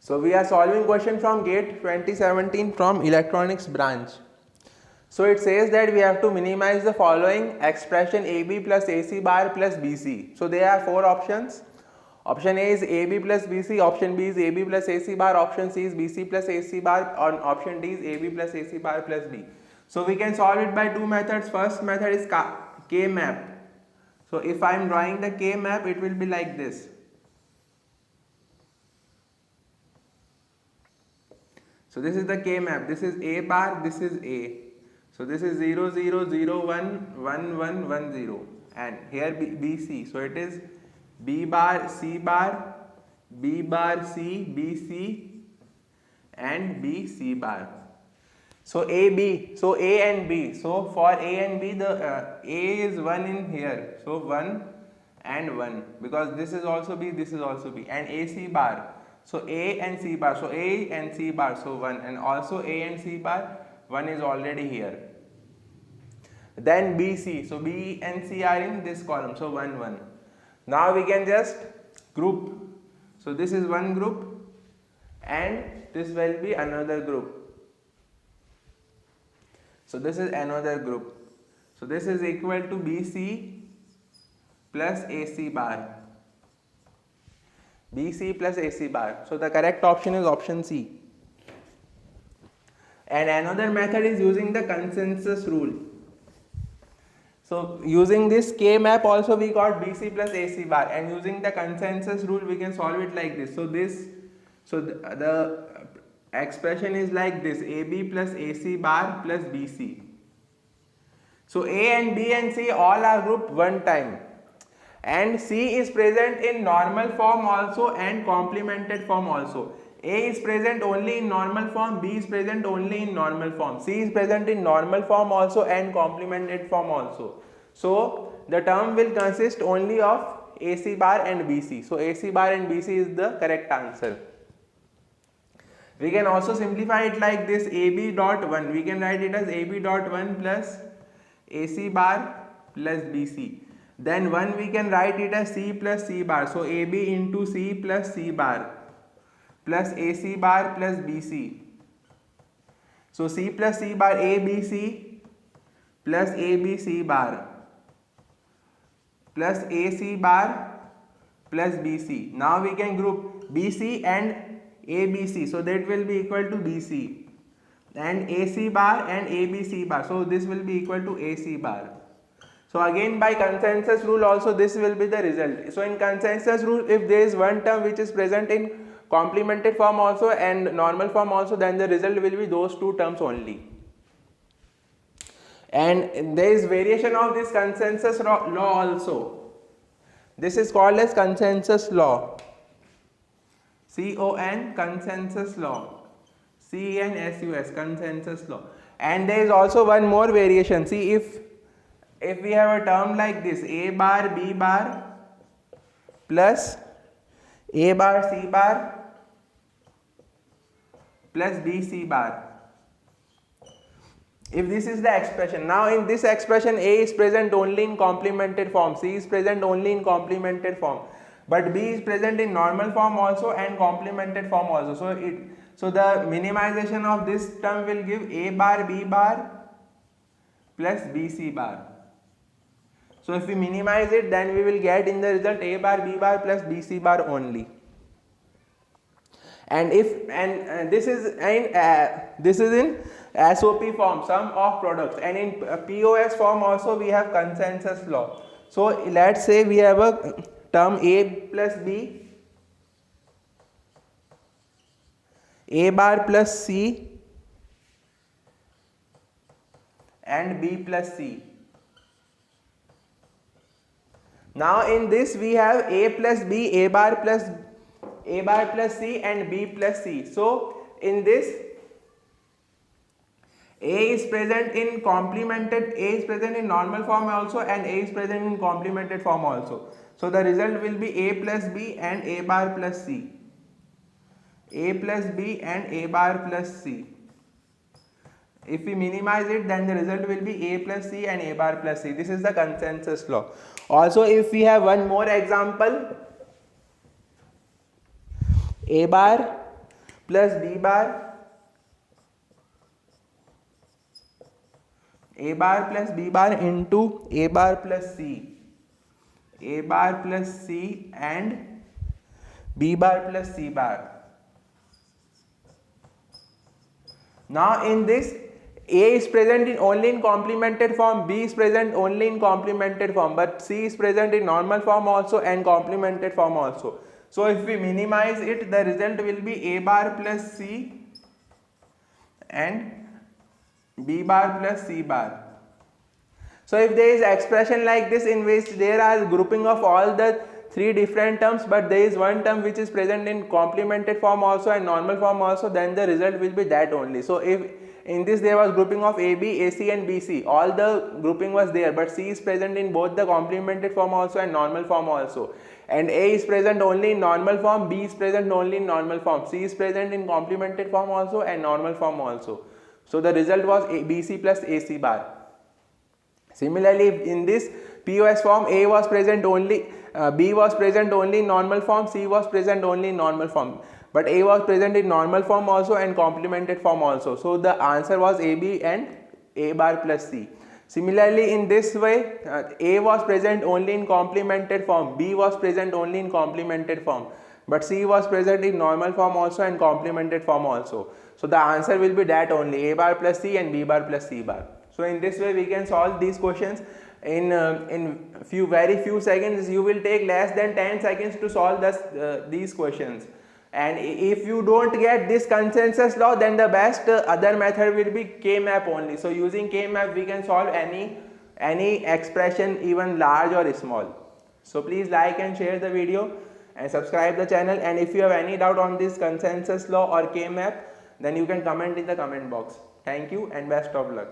So we are solving question from GATE 2017 from electronics branch. So it says that we have to minimize the following expression AB plus AC bar plus BC. So there are four options. Option A is AB plus BC, option B is AB plus AC bar, option C is BC plus AC bar, and option D is AB plus AC bar plus B. So we can solve it by two methods. First method is K map. So if I am drawing the K map, it will be like this. So this is the K map, this is A bar, this is A. So this is 0, 0, 0, 1, 1, 1, 1, 0, and here BC. So it is B bar, C bar, B bar, C, B, C, and B, C bar. So A, B, so A and B. So for A and B, the A is 1 in here. So 1 and 1, because this is also B, this is also B, and AC bar. So A and C bar, so A and C bar, so 1, and also A and C bar, 1 is already here. Then BC, so B and C are in this column, so 1, 1. Now we can just group. So this is one group and this will be another group. So this is another group. So this is equal to BC plus AC bar. BC plus AC bar. So the correct option is option C. And another method is using the consensus rule. So using this K map also we got BC plus AC bar, and using the consensus rule we can solve it like this. So the expression is like this: AB plus AC bar plus BC. So A and B and C all are grouped one time, and C is present in normal form also and complemented form also. A is present only in normal form, B is present only in normal form, C is present in normal form also and complemented form also. So the term will consist only of AC bar and BC. So AC bar and BC is the correct answer. We can also simplify it like this: AB dot 1. We can write it as AB dot 1 plus AC bar plus BC. Then 1 we can write it as C plus C bar. So AB into C plus C bar plus AC bar plus BC. So C plus C bar ABC plus ABC bar plus AC bar plus BC. Now we can group BC and ABC. So that will be equal to BC, and AC bar and ABC bar. So this will be equal to AC bar. So again by consensus rule also this will be the result. So in consensus rule, if there is one term which is present in complemented form also and normal form also, then the result will be those two terms only. And there is variation of this consensus law also. This is called as consensus law. CON, consensus law. CNSUS, consensus law. And there is also one more variation. See, if we have a term like this: A bar B bar plus A bar C bar plus BC bar. If this is the expression, now in this expression A is present only in complemented form, C is present only in complemented form, but B is present in normal form also and complemented form also. So the minimization of this term will give A bar B bar plus BC bar. So if we minimize it, then we will get in the result A bar B bar plus BC bar only. And this is in SOP form, sum of products, and in POS form also we have consensus law. So let's say we have a term A plus B, A bar plus C, and B plus C. Now in this we have A plus B, A bar plus C, and B plus C. So in this A is present in complemented, A is present in normal form also, and A is present in complemented form also. So the result will be A plus B and A bar plus C. A plus B and A bar plus C. If we minimize it, then the result will be A plus C and A bar plus C. This is the consensus law. Also, if we have one more example, A bar plus B bar, A bar plus B bar into A bar plus C, A bar plus C and B bar plus C bar. Now in this, A is present only in complemented form, B is present only in complemented form, but C is present in normal form also and complemented form also. So if we minimize it, the result will be A bar plus C and B bar plus C bar. So if there is expression like this in which there are grouping of all the three different terms, but there is one term which is present in complemented form also and normal form also, then the result will be that only. So if in this there was grouping of AB, AC and BC, all the grouping was there, but C is present in both the complemented form also and normal form also, and A is present only in normal form, B is present only in normal form, C is present in complemented form also and normal form also. So the result was BC plus AC bar. Similarly, in this POS form, A was present only, B was present only in normal form, C was present only in normal form, but A was present in normal form also and complemented form also. So the answer was AB and A bar plus C. Similarly, in this way, A was present only in complemented form, B was present only in complemented form, but C was present in normal form also and complemented form also. So the answer will be that only, A bar plus C and B bar plus C bar. So in this way we can solve these questions in very few seconds. You will take less than 10 seconds to solve these questions. And if you don't get this consensus law, then the best other method will be K-map only. So using K-map we can solve any expression, even large or small. So please like and share the video and subscribe the channel. And if you have any doubt on this consensus law or K-map, then you can comment in the comment box. Thank you and best of luck.